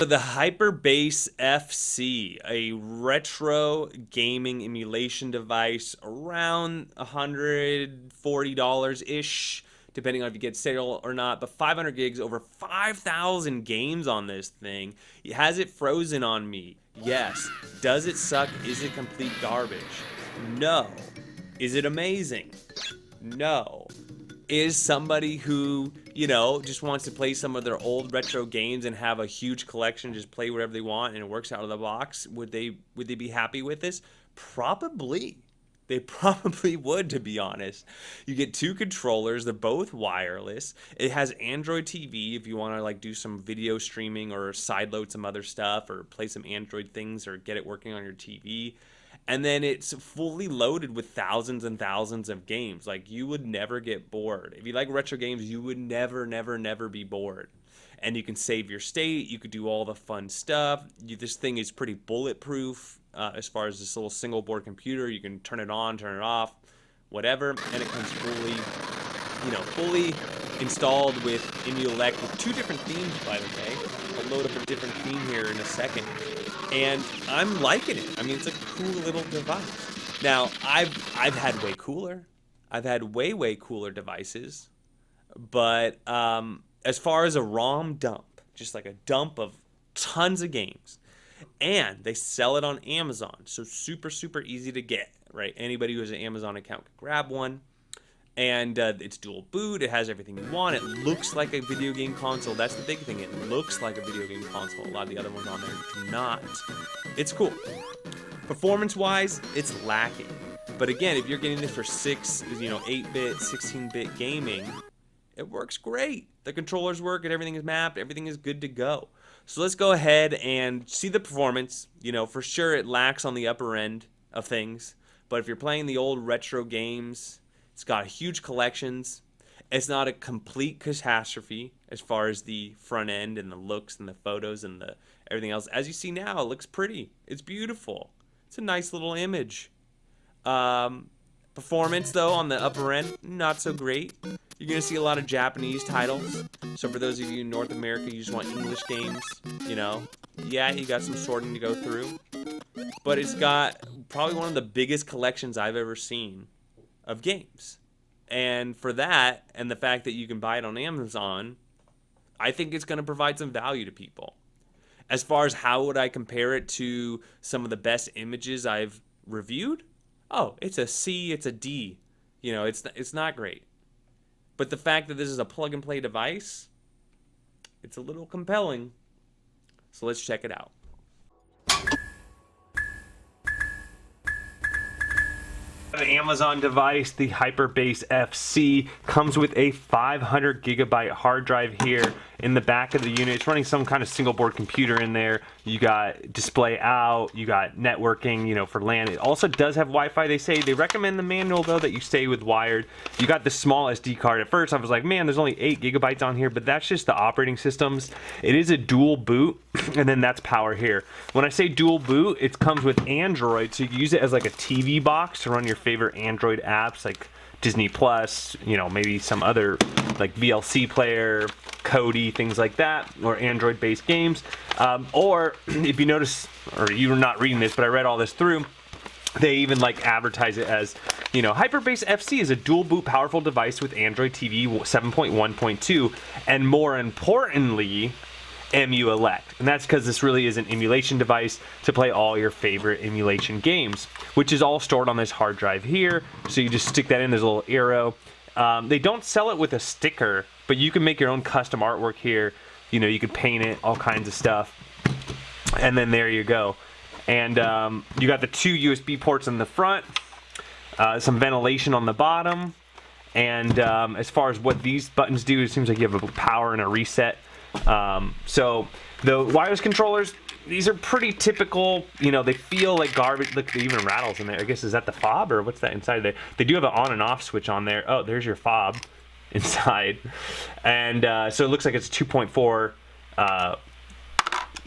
for the Hyperbase FC, a retro gaming emulation device around $140-ish, depending on if you get sale or not, but 500 gigs, over 5,000 games on this thing. Has it frozen on me? Yes. Does it suck? Is it complete garbage? No. Is it amazing? No. Is somebody who, you know, just wants to play some of their old retro games and have a huge collection, just play whatever they want and it works out of the box, would they be happy with this? Probably. They probably would, to be honest. You get two controllers, they're both wireless. It has Android TV if you want to like do some video streaming or sideload some other stuff or play some Android things or get it working on your TV. And then it's fully loaded with thousands and thousands of games. Like, you would never get bored. If you like retro games, you would never be bored. And you can save your state. You could do all the fun stuff. This thing is pretty bulletproof as far as this little single board computer. You can turn it on, turn it off, whatever. And it comes fully installed with Emulate with two different themes, by the way. I'll load up a different theme here in a second. And I'm liking it. I mean, it's a cool little device. Now, I've had way cooler. I've had way cooler devices. But as far as a ROM dump, just like a dump of tons of games, and they sell it on Amazon, so super easy to get, right? Anybody who has an Amazon account can grab one. And it's dual boot. It has everything you want. It looks like a video game console. That's the big thing. It looks like a video game console. A lot of the other ones on there do not. It's cool. Performance-wise, it's lacking. But again, if you're getting this for 8-bit, 16-bit gaming, it works great. The controllers work and everything is mapped. Everything is good to go. So let's go ahead and see the performance. You know, for sure it lacks on the upper end of things. But if you're playing the old retro games, it's got huge collections. It's not a complete catastrophe as far as the front end and the looks and the photos and the everything else. As you see now, it looks pretty. It's beautiful. It's a nice little image. Performance, though, on the upper end, not so great. You're going to see a lot of Japanese titles. So for those of you in North America, you just want English games, you know. Yeah, you got some sorting to go through. But it's got probably one of the biggest collections I've ever seen of games. And for that, and the fact that you can buy it on Amazon, I think it's going to provide some value to people. As far as how would I compare it to some of the best images I've reviewed? Oh, it's a C, it's a D. You know, it's not great. But the fact that this is a plug-and-play device, it's a little compelling. So let's check it out. The Amazon device, the Hyperbase FC, comes with a 500 gigabyte hard drive here in the back of the unit. It's running some kind of single board computer in there. You got display out, you got networking, you know, for LAN. It also does have Wi-Fi. They recommend the manual though that you stay with wired. You got the small SD card. At first I was like, man, there's only 8 gigabytes on here, but that's just the operating systems. It is a dual boot, and then that's power here. When I say dual boot, it comes with Android, so you can use it as like a TV box to run your favorite Android apps like Disney Plus, you know, maybe some other like VLC player, Kodi, things like that, or Android-based games. Or if you notice, or you were not reading this, but I read all this through, they even like advertise it as, you know, Hyperbase FC is a dual boot powerful device with Android TV 7.1.2, and more importantly, Emulate. And that's because this really is an emulation device to play all your favorite emulation games, which is all stored on this hard drive here. So you just stick that in, there's a little arrow. They don't sell it with a sticker, but you can make your own custom artwork here. You know, you can paint it, all kinds of stuff. And then there you go. And you got the 2 USB ports in the front, some ventilation on the bottom. And as far as what these buttons do, it seems like you have a power and a reset. So the wireless controllers, these are pretty typical. You know, they feel like garbage. Look, it even rattles in there. I guess, is that the fob or what's that inside there? They do have an on and off switch on there. Oh, there's your fob inside. And so it looks like it's 2.4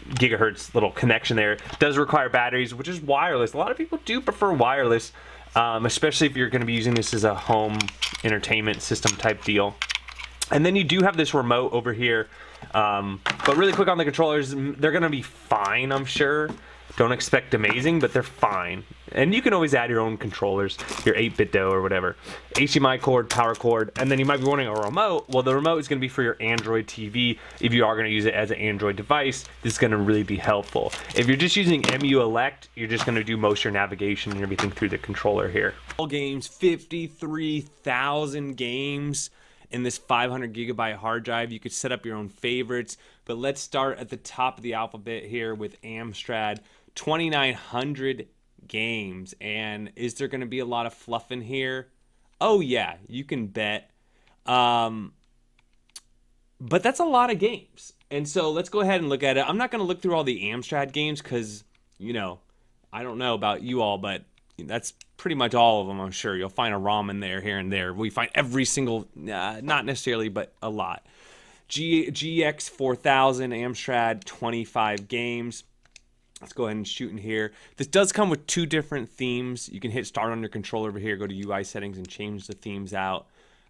gigahertz little connection there. It does require batteries, which is wireless. A lot of people do prefer wireless, especially if you're going to be using this as a home entertainment system type deal. And then you do have this remote over here. But really quick on the controllers, they're going to be fine, I'm sure. Don't expect amazing, but they're fine. And you can always add your own controllers, your 8-bit DO or whatever. HDMI cord, power cord, and then you might be wanting a remote. Well, the remote is going to be for your Android TV. If you are going to use it as an Android device, this is going to really be helpful. If you're just using Emulate, you're just going to do most of your navigation and everything through the controller here. All games, 53,000 games in this 500 gigabyte hard drive. You could set up your own favorites, but let's start at the top of the alphabet here with Amstrad. 2,900 games. And is there going to be a lot of fluff in here? Oh yeah, you can bet. But that's a lot of games. And so let's go ahead and look at it. I'm not going to look through all the Amstrad games because, you know, I don't know about you all, but that's pretty much all of them, I'm sure. You'll find a ROM in there, here and there. We find every single, not necessarily, but a lot. GX 4000, Amstrad, 25 games. Let's go ahead and shoot in here. This does come with 2 different themes. You can hit start on your controller over here, go to UI settings, and change the themes out.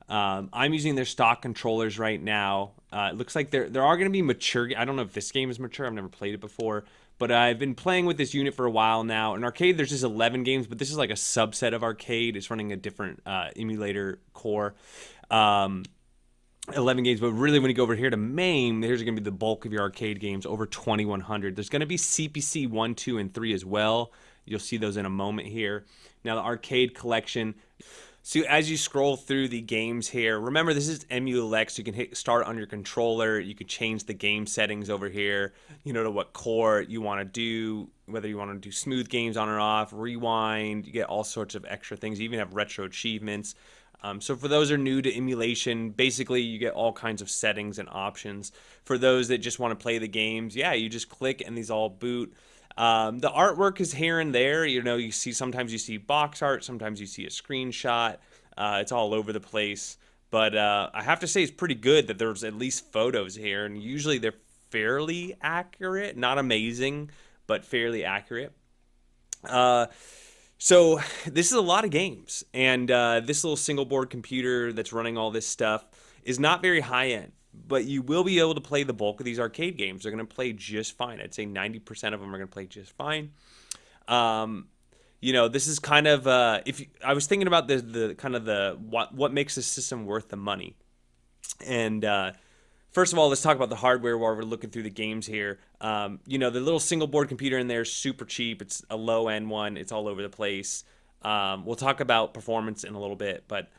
I'm using their stock controllers right now. It looks like there are going to be mature. I don't know if this game is mature. I've never played it before. But I've been playing with this unit for a while now. In arcade, there's just 11 games, but this is like a subset of arcade. It's running a different emulator core. 11 games, but really when you go over here to MAME, here's going to be the bulk of your arcade games, over 2,100. There's going to be CPC 1, 2, and 3 as well. You'll see those in a moment here. Now the arcade collection. So as you scroll through the games here, remember this is Emulator, so you can hit start on your controller. You can change the game settings over here, you know, to what core you want to do, whether you want to do smooth games on or off, rewind. You get all sorts of extra things. You even have retro achievements. So for those who are new to emulation, basically you get all kinds of settings and options. For those that just want to play the games, yeah, you just click and these all boot. The artwork is here and there. You know, you see sometimes you see box art, sometimes you see a screenshot. It's all over the place. But I have to say it's pretty good that there's at least photos here, and usually they're fairly accurate. Not amazing, but fairly accurate. So this is a lot of games, and this little single board computer that's running all this stuff is not very high end, but you will be able to play the bulk of these arcade games. They're going to play just fine. I'd say 90% of them are going to play just fine. You know, this is kind of I was thinking about the kind of the what makes the system worth the money, and first of all, let's talk about the hardware while we're looking through the games here. You know, the little single board computer in there is super cheap. It's a low end one. It's all over the place. We'll talk about performance in a little bit, but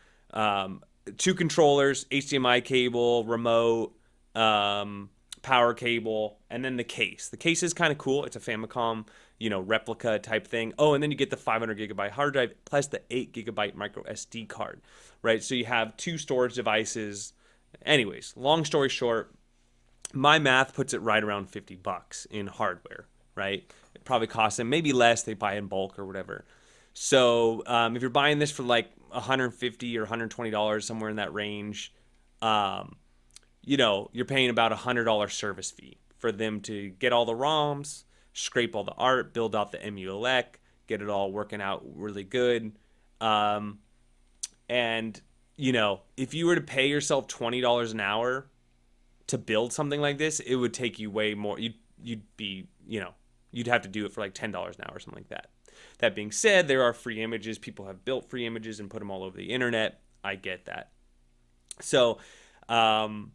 2 controllers, HDMI cable, remote, power cable, and then the case. The case is kind of cool. It's a Famicom, you know, replica type thing. Oh, and then you get the 500 gigabyte hard drive plus the 8 gigabyte micro SD card, right? So you have 2 storage devices. Anyways, long story short, my math puts it right around $50 in hardware, right? It probably costs them maybe less. They buy in bulk or whatever. So if you're buying this for like $150 or $120, somewhere in that range, you know, you're paying about $100 service fee for them to get all the ROMs, scrape all the art, build out the Emulator, get it all working out really good. And you know, if you were to pay yourself $20 an hour to build something like this, it would take you way more. You'd be, you know, you'd have to do it for like $10 an hour or something like that. That being said, there are free images. People have built free images and put them all over the internet. I get that. So, for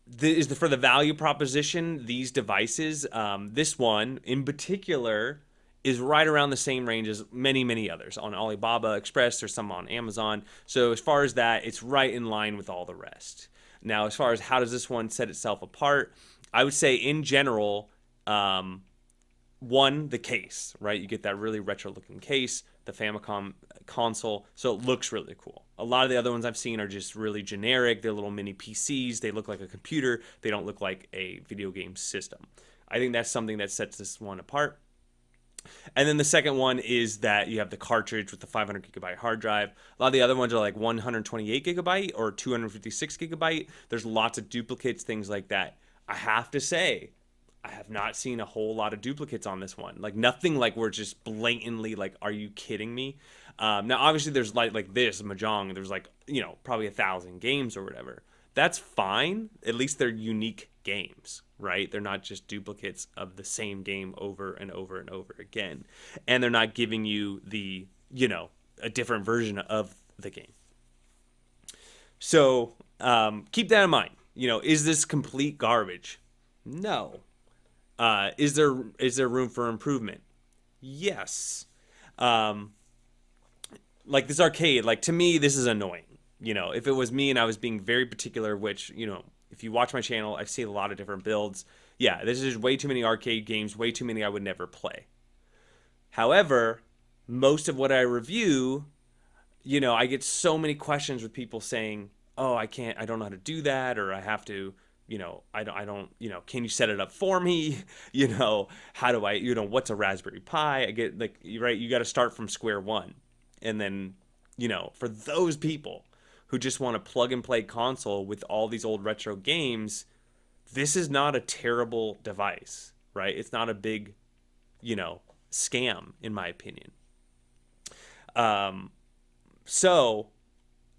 the value proposition, these devices, this one in particular is right around the same range as many, many others on Alibaba Express. There's some on Amazon. So as far as that, it's right in line with all the rest. Now, as far as how does this one set itself apart, I would say in general, one, the case, right? You get that really retro looking case, the Famicom console, so it looks really cool. A lot of the other ones I've seen are just really generic. They're little mini PCs. They look like a computer. They don't look like a video game system. I think that's something that sets this one apart. And then the second one is that you have the cartridge with the 500 gigabyte hard drive. A lot of the other ones are like 128 gigabyte or 256 gigabyte. There's lots of duplicates, things like that. I have to say, I have not seen a whole lot of duplicates on this one. Like nothing like we're just blatantly like, are you kidding me? Now, obviously there's like this Mahjong. There's like, you know, probably 1,000 games or whatever. That's fine. At least they're unique games, right? They're not just duplicates of the same game over and over and over again. And they're not giving you the, a different version of the game. So keep that in mind. Is this complete garbage? No. Is there room for improvement? Yes. Like this arcade, like to me, this is annoying. If it was me and I was being very particular, which, if you watch my channel, I've seen a lot of different builds. Yeah, this is way too many arcade games, way too many I would never play. However, most of what I review, I get so many questions with people saying, oh, I don't know how to do that, or I have to, I don't, can you set it up for me? How do I, what's a Raspberry Pi? I get like, right, you got to start from square one. And then, for those people who just want a plug and play console with all these old retro games, this is not a terrible device, right? It's not a big, scam, in my opinion. So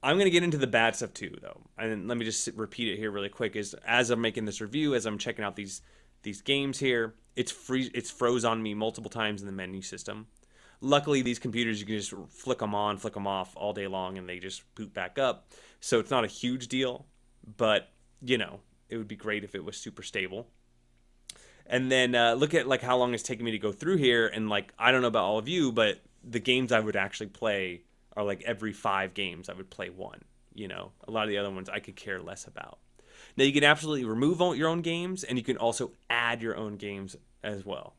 I'm going to get into the bad stuff too, though. And let me just repeat it here really quick. Is as I'm making this review, as I'm checking out these games here, it's froze on me multiple times in the menu system. Luckily, these computers, you can just flick them on, flick them off all day long, and they just boot back up. So it's not a huge deal, but, it would be great if it was super stable. And then look at, like, how long it's taking me to go through here. And, like, I don't know about all of you, but the games I would actually play are, like, every 5 games I would play one. A lot of the other ones I could care less about. Now, you can absolutely remove your own games, and you can also add your own games as well.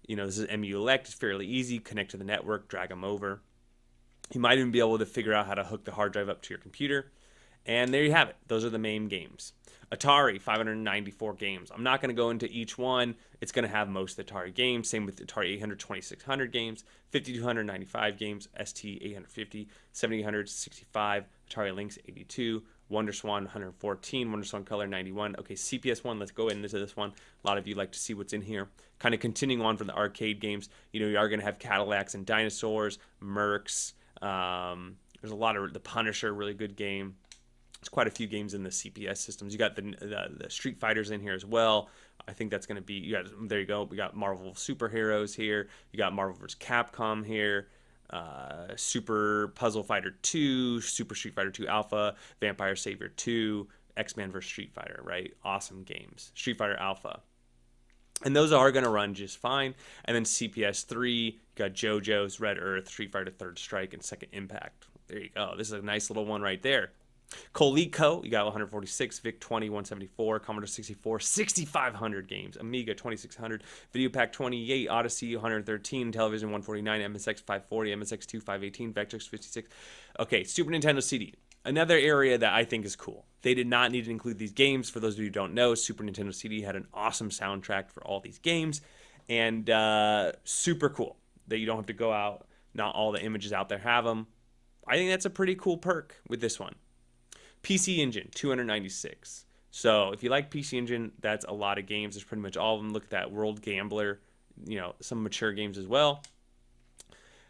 This is Emulate. It's fairly easy. Connect to the network, drag them over. You might even be able to figure out how to hook the hard drive up to your computer. And there you have it. Those are the MAME games. Atari, 594 games. I'm not going to go into each one. It's going to have most of the Atari games. Same with the Atari 800, 2600 games, 5295 games, ST 850, 7865, Atari Lynx 82, WonderSwan 114, WonderSwan Color 91. Okay, CPS 1, let's go into this one. A lot of you like to see what's in here. Kind of continuing on from the arcade games, you are going to have Cadillacs and Dinosaurs, Mercs. There's a lot of the Punisher, really good game. There's quite a few games in the CPS systems. You got the Street Fighters in here as well. I think that's going to be, there you go. We got Marvel Superheroes here. You got Marvel vs. Capcom here. Super Puzzle Fighter 2, Super Street Fighter 2 Alpha, Vampire Savior 2, X-Men vs. Street Fighter, right? Awesome games. Street Fighter Alpha. And those are going to run just fine. And then CPS 3, you got JoJo's, Red Earth, Street Fighter Third Strike, and Second Impact. There you go. This is a nice little one right there. Coleco, you got 146, VIC 20, 174, Commodore 64, 6,500 games, Amiga 2600, Video Pack 28, Odyssey 113, Television 149, MSX 540, MSX 2 518, Vectrex 56. Okay, Super Nintendo CD. Another area that I think is cool. They did not need to include these games. For those of you who don't know, Super Nintendo CD had an awesome soundtrack for all these games, and super cool that you don't have to go out. Not all the images out there have them. I think that's a pretty cool perk with this one. PC Engine, 296. So if you like PC Engine, that's a lot of games. There's pretty much all of them. Look at that World Gambler, some mature games as well.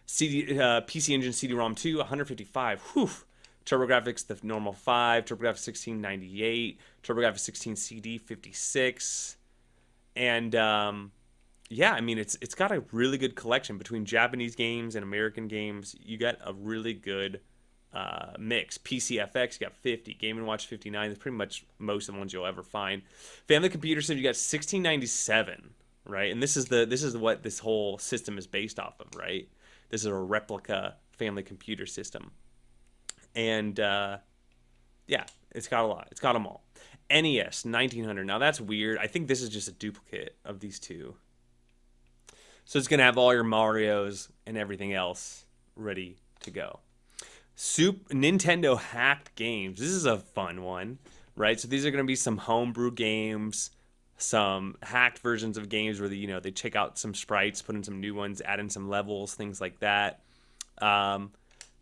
PC Engine CD-ROM 2, 155. Whew. TurboGrafx, the normal 5. TurboGrafx 16, 98. TurboGrafx 16 CD, 56. And yeah, I mean, it's got a really good collection between Japanese games and American games. You got a really good mix. PCFX, you got 50. Game & Watch 59. That's pretty much most of the ones you'll ever find. Family Computer System, you got 1697, right? And this is what this whole system is based off of, right? This is a replica family computer system. And yeah, it's got a lot. It's got them all. NES 1900. Now that's weird. I think this is just a duplicate of these two. So it's going to have all your Marios and everything else ready to go. Nintendo hacked games. This is a fun one, right? So these are going to be some homebrew games, some hacked versions of games where they check out some sprites, put in some new ones, add in some levels, things like that.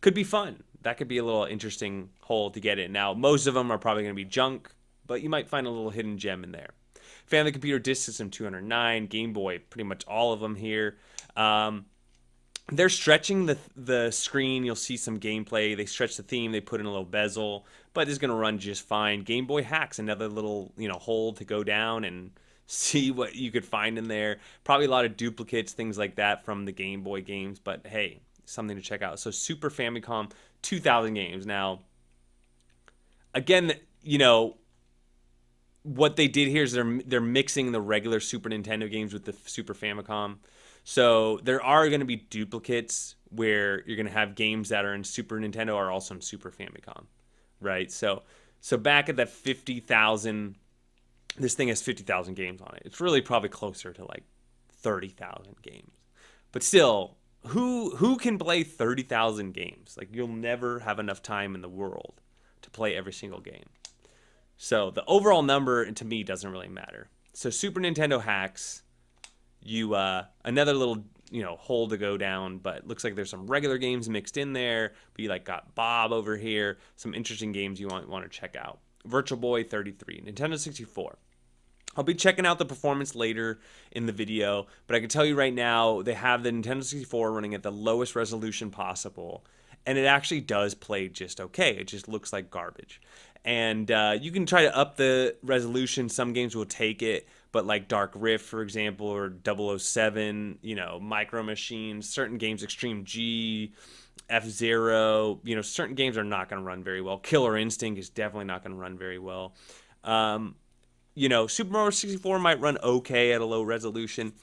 Could be fun. That could be a little interesting hole to get in. Now, most of them are probably going to be junk, but you might find a little hidden gem in there. Family Computer Disk System 209, Game Boy, pretty much all of them here. they're stretching the screen. You'll see some gameplay. They stretch the theme. They put in a little bezel, but it's going to run just fine. Game Boy hacks, another little hole to go down and see what you could find in there. Probably a lot of duplicates, things like that from the Game Boy games, but hey, something to check out. So Super Famicom, 2,000 games. Now, again, what they did here is they're mixing the regular Super Nintendo games with the Super Famicom. So there are going to be duplicates where you're going to have games that are in Super Nintendo are also in Super Famicom, right? So back at that 50,000, this thing has 50,000 games on it. It's really probably closer to like 30,000 games. But still, who can play 30,000 games? Like, you'll never have enough time in the world to play every single game. So the overall number to me doesn't really matter. So Super Nintendo hacks, another little hole to go down, but looks like there's some regular games mixed in there. But you got Bob over here, some interesting games you want to check out. Virtual Boy 33, Nintendo 64. I'll be checking out the performance later in the video, but I can tell you right now they have the Nintendo 64 running at the lowest resolution possible, and it actually does play just okay. It just looks like garbage. And you can try to up the resolution. Some games will take it, but like Dark Rift, for example, or 007, Micro Machines, certain games, Extreme G, F-Zero, certain games are not going to run very well. Killer Instinct is definitely not going to run very well. Super Mario 64 might run okay at a low resolution.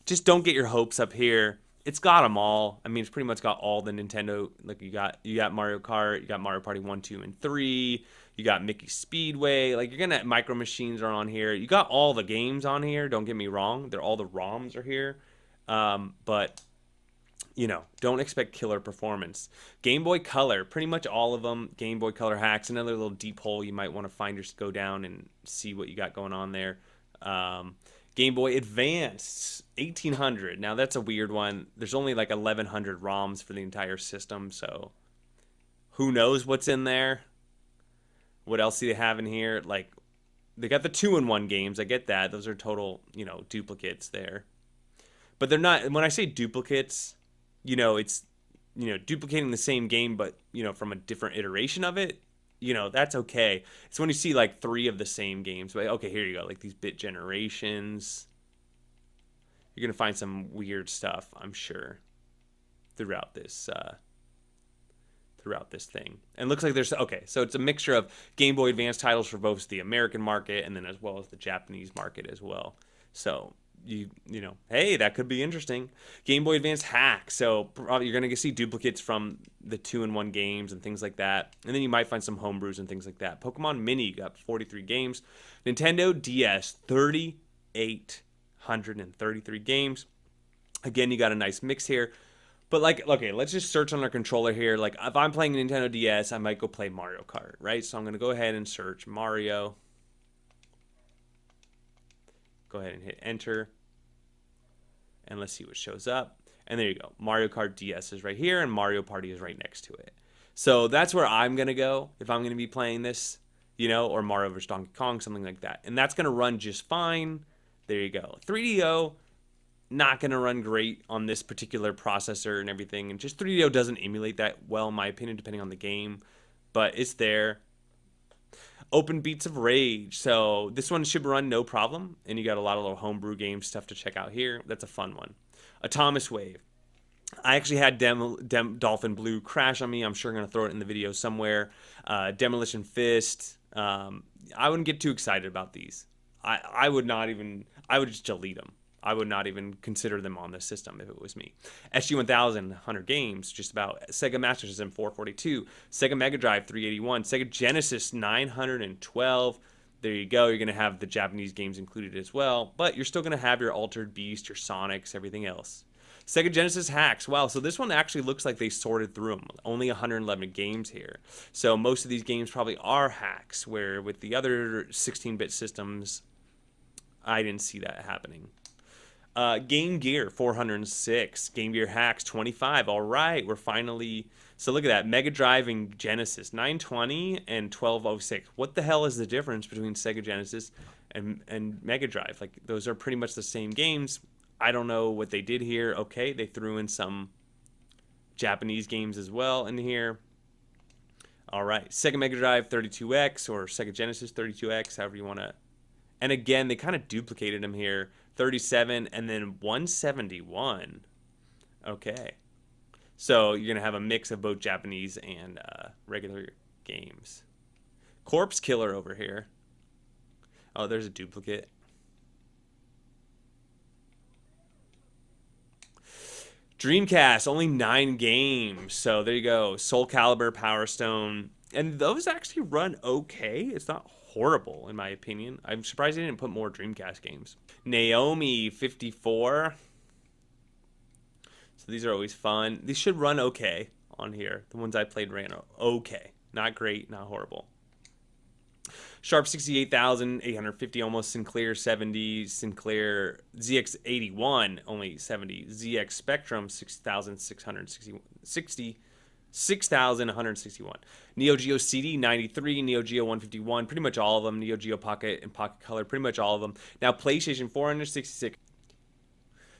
Just don't get your hopes up here. It's got them all. I mean, it's pretty much got all the Nintendo. Like, you got Mario Kart, you got Mario Party 1, 2, and 3. You got Mickey Speedway. Like, you're gonna Micro Machines are on here. You got all the games on here. Don't get me wrong. All the ROMs are here. But don't expect killer performance. Game Boy Color, pretty much all of them. Game Boy Color hacks, another little deep hole you might want to find, go down and see what you got going on there. Game Boy Advance, 1800. Now that's a weird one. There's only like 1100 ROMs for the entire system, so who knows what's in there. What else do they have in here? Like, they got the 2-in-1 games. I get that. Those are total, duplicates there. But they're not, when I say duplicates, it's, duplicating the same game, but, from a different iteration of it, that's okay. It's when you see like 3 of the same games. But okay, here you go. Like these Bit Generations. You're going to find some weird stuff, I'm sure, throughout this thing. And looks like there's, okay, so it's a mixture of Game Boy Advance titles for both the American market and then as well as the Japanese market as well. So hey, that could be interesting. Game Boy Advance hack. So probably you're going to see duplicates from the 2-in-1 games and things like that. And then you might find some homebrews and things like that. Pokemon Mini got 43 games. Nintendo DS, 3,833 games. Again, you got a nice mix here. But like, okay, let's just search on our controller here. Like, if I'm playing Nintendo DS, I might go play Mario Kart, right? So I'm going to go ahead and search Mario. Go ahead and hit enter. And let's see what shows up. And there you go. Mario Kart DS is right here, and Mario Party is right next to it. So that's where I'm going to go if I'm going to be playing this, or Mario vs. Donkey Kong, something like that. And that's going to run just fine. There you go. 3DO, not going to run great on this particular processor and everything. And just 3DO doesn't emulate that well, in my opinion, depending on the game. But it's there. Open Beats of Rage. So this one should run no problem. And you got a lot of little homebrew game stuff to check out here. That's a fun one. Atomic Wave. I actually had Dolphin Blue crash on me. I'm sure I'm going to throw it in the video somewhere. Demolition Fist. I wouldn't get too excited about these. I would just delete them. I would not even consider them on the system if it was me. SG-1000, 100 games, just about. Sega Master System, 442. Sega Mega Drive, 381. Sega Genesis, 912. There you go. You're going to have the Japanese games included as well. But you're still going to have your Altered Beast, your Sonics, everything else. Sega Genesis hacks. Wow, so this one actually looks like they sorted through them. Only 111 games here. So most of these games probably are hacks, where with the other 16-bit systems, I didn't see that happening. Game Gear, 406. Game Gear hacks, 25. All right, we're finally... So look at that. Mega Drive and Genesis, 920 and 1206. What the hell is the difference between Sega Genesis and Mega Drive? Like, those are pretty much the same games. I don't know what they did here. Okay, they threw in some Japanese games as well in here. All right, Sega Mega Drive 32X or Sega Genesis 32X, however you want to. And again, they kind of duplicated them here. 37 and then 171. Okay. So you're going to have a mix of both Japanese and regular games. Corpse Killer over here. Oh, there's a duplicate. Dreamcast, only 9 games. So there you go. Soul Calibur, Power Stone. And those actually run okay. It's not horrible, in my opinion. I'm surprised they didn't put more Dreamcast games. Naomi 54. So these are always fun. These should run okay on here. The ones I played ran okay. Not great, not horrible. Sharp 68,850, almost Sinclair 70, Sinclair ZX81 only 70, ZX Spectrum 6,161, Neo Geo CD 93, Neo Geo 151, pretty much all of them, Neo Geo Pocket and Pocket Color, pretty much all of them. Now PlayStation 466.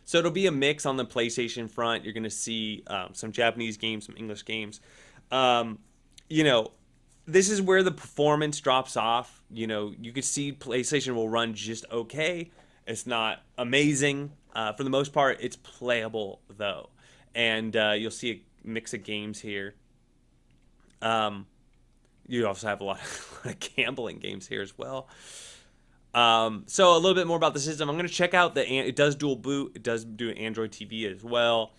So it'll be a mix on the PlayStation front. You're going to see some Japanese games, some English games. You know, this is where the performance drops off. You know, you can see PlayStation will run just okay. It's not amazing. For the most part, it's playable, though. And you'll see a mix of games here. You also have a lot of gambling games here as well. So a little bit more about the system. I'm going to check out it does dual boot. It does do Android TV as well.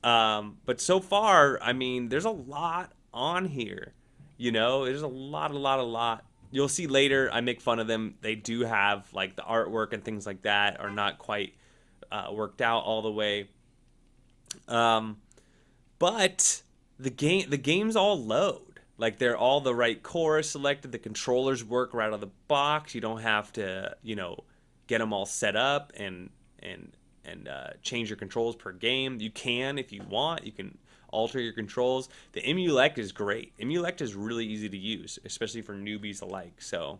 But so far, I mean, there's a lot on here. You know, there's a lot. You'll see later, I make fun of them. They do have, like, the artwork and things like that are not quite worked out all the way. But the games all load. Like, they're all the right cores selected. The controllers work right out of the box. You don't have to, you know, get them all set up and change your controls per game. You can if you want. You can alter your controls. The Emulate is great. Emulate is really easy to use, especially for newbies alike. So,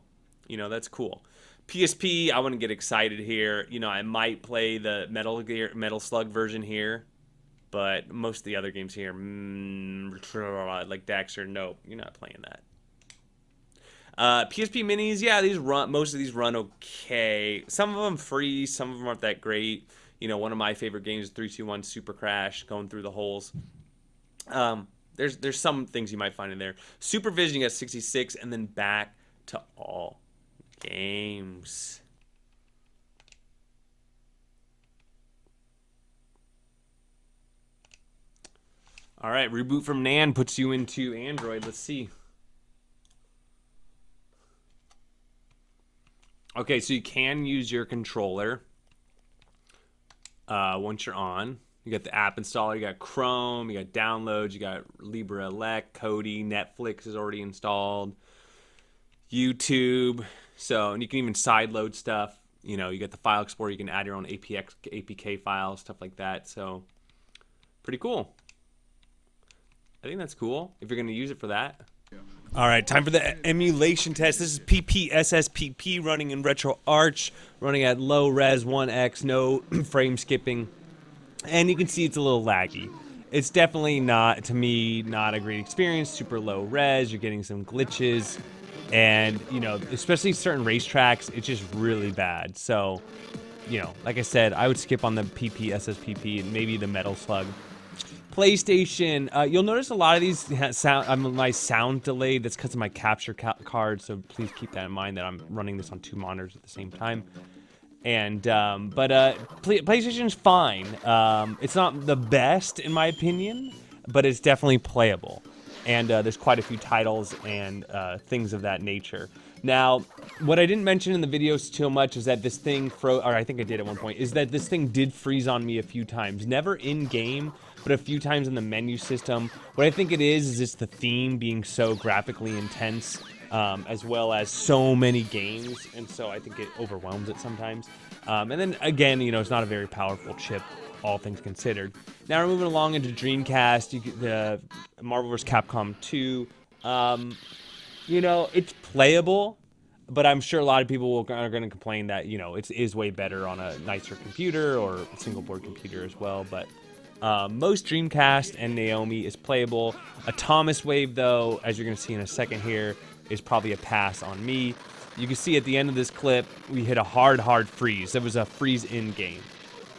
you know, that's cool. PSP, I wouldn't get excited here. You know, I might play the Metal Slug version here, but most of the other games here, like Daxter, nope, you're not playing that. PSP Minis, yeah, most of these run okay. Some of them free, some of them aren't that great. You know, one of my favorite games is 321 Super Crash, going through the holes. There's some things you might find in there. Supervision, you got 66, and then back to all games. All right, reboot from NAND puts you into Android. Let's see. Okay, so you can use your controller once you're on. You got the app installer, you got Chrome, you got downloads, you got LibreElect, Kodi, Netflix is already installed, YouTube. So, and you can even sideload stuff. You know, you got the file explorer, you can add your own APK files, stuff like that. So, pretty cool. I think that's cool if you're going to use it for that. All right, time for the emulation test. This is PPSSPP running in RetroArch, running at low res 1x, no frame skipping. And you can see it's a little laggy. It's definitely not, to me, not a great experience. Super low res, you're getting some glitches. And, you know, especially certain racetracks, it's just really bad. So, you know, like I said, I would skip on the PPSSPP and maybe the Metal Slug. PlayStation, you'll notice a lot of these my sound delayed. That's because of my capture card, so please keep that in mind that I'm running this on 2 monitors at the same time. And PlayStation's fine. It's not the best in my opinion, but it's definitely playable. And there's quite a few titles and things of that nature. Now, what I didn't mention in the videos too much is that this thing or I think I did at one point, is that this thing did freeze on me a few times. Never in game, but a few times in the menu system. What I think it is it's the theme being so graphically intense, as well as so many games, and so I think it overwhelms it sometimes. And then again, you know, it's not a very powerful chip, all things considered. Now we're moving along into Dreamcast, the Marvel vs. Capcom 2. You know, it's playable, but I'm sure a lot of people are going to complain that, you know, it is way better on a nicer computer or a single board computer as well. But Most Dreamcast and Naomi is playable. Atomus Wave, though, as you're going to see in a second here, is probably a pass on me. You can see at the end of this clip, we hit a hard freeze. There was a freeze in-game.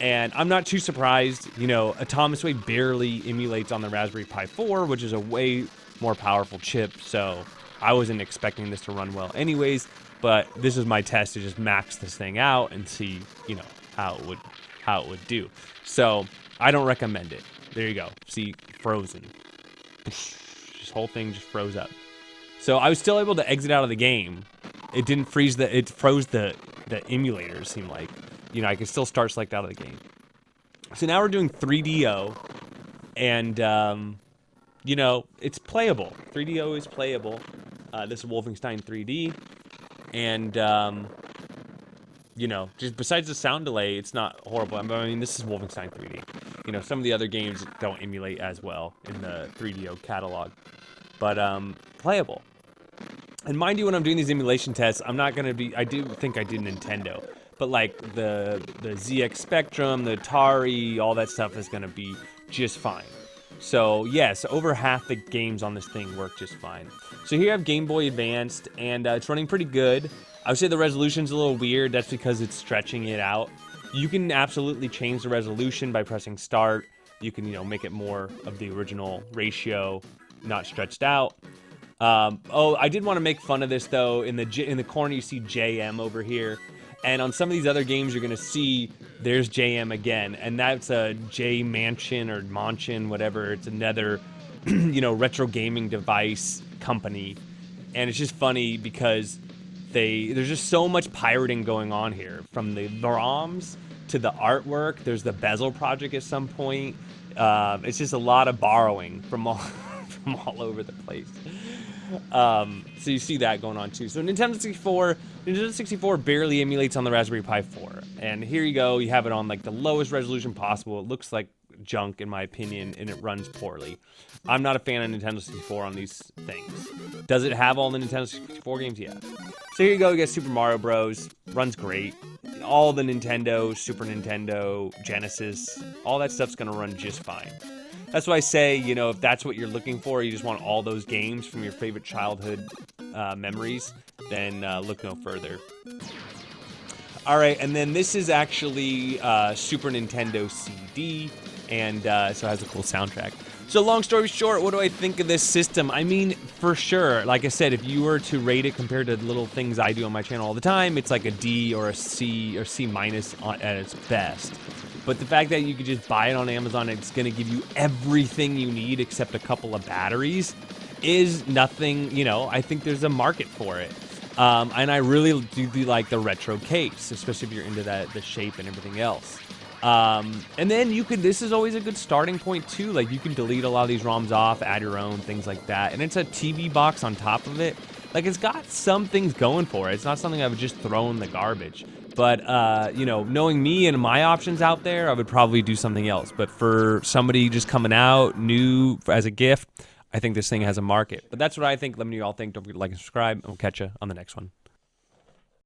And I'm not too surprised. You know, Atomus Wave barely emulates on the Raspberry Pi 4, which is a way more powerful chip, so I wasn't expecting this to run well anyways, but this is my test to just max this thing out and see, you know, how it would do. So I don't recommend it. There you go. See, frozen. This whole thing just froze up. So I was still able to exit out of the game. It didn't freeze it froze the emulator, it seemed like. You know, I could still start select out of the game. So now we're doing 3DO, and you know, it's playable. 3DO is playable. This is Wolfenstein 3D, and you know, just besides the sound delay, it's not horrible. I mean, this is Wolfenstein 3D. You know, some of the other games don't emulate as well in the 3DO catalog, but playable. And mind you, when I'm doing these emulation tests, I'm not gonna be. I do think I did Nintendo. But like the ZX Spectrum, the Atari, all that stuff is gonna be just fine. So yes, over half the games on this thing work just fine. So here I have Game Boy Advanced, and it's running pretty good. I would say the resolution's a little weird. That's because it's stretching it out. You can absolutely change the resolution by pressing start. You can, you know, make it more of the original ratio, not stretched out. Oh, I did want to make fun of this though. In the corner, you see JM over here. And on some of these other games, you're going to see there's JM again. And that's a J Mansion or Manchin, whatever. It's another, you know, retro gaming device company. And it's just funny because there's just so much pirating going on here. From the ROMs to the artwork. There's the Bezel project at some point. It's just a lot of borrowing from all, from all over the place. So you see that going on too. So Nintendo 64 barely emulates on the Raspberry Pi 4. And here you go, you have it on like the lowest resolution possible. It looks like junk in my opinion, and it runs poorly. I'm not a fan of Nintendo 64 on these things. Does it have all the Nintendo 64 games? Yeah. So here you go, you get Super Mario Bros. Runs great. All the Nintendo, Super Nintendo, Genesis, all that stuff's gonna run just fine. That's why I say, you know, if that's what you're looking for, you just want all those games from your favorite childhood memories, then look no further. All right, and then this is actually Super Nintendo CD, and so it has a cool soundtrack. So long story short, what do I think of this system? I mean, for sure, like I said, if you were to rate it compared to little things I do on my channel all the time, it's like a D or a C or C minus at its best. But the fact that you could just buy it on Amazon, it's going to give you everything you need except a couple of batteries is nothing, you know, I think there's a market for it. And I really do like the retro case, especially if you're into the shape and everything else. And then this is always a good starting point too. Like you can delete a lot of these ROMs off, add your own, things like that. And it's a TV box on top of it. Like it's got some things going for it. It's not something I would just throw in the garbage. But, you know, knowing me and my options out there, I would probably do something else. But for somebody just coming out new as a gift, I think this thing has a market. But that's what I think. Let me know what y'all think. Don't forget to like and subscribe, and we'll catch you on the next one.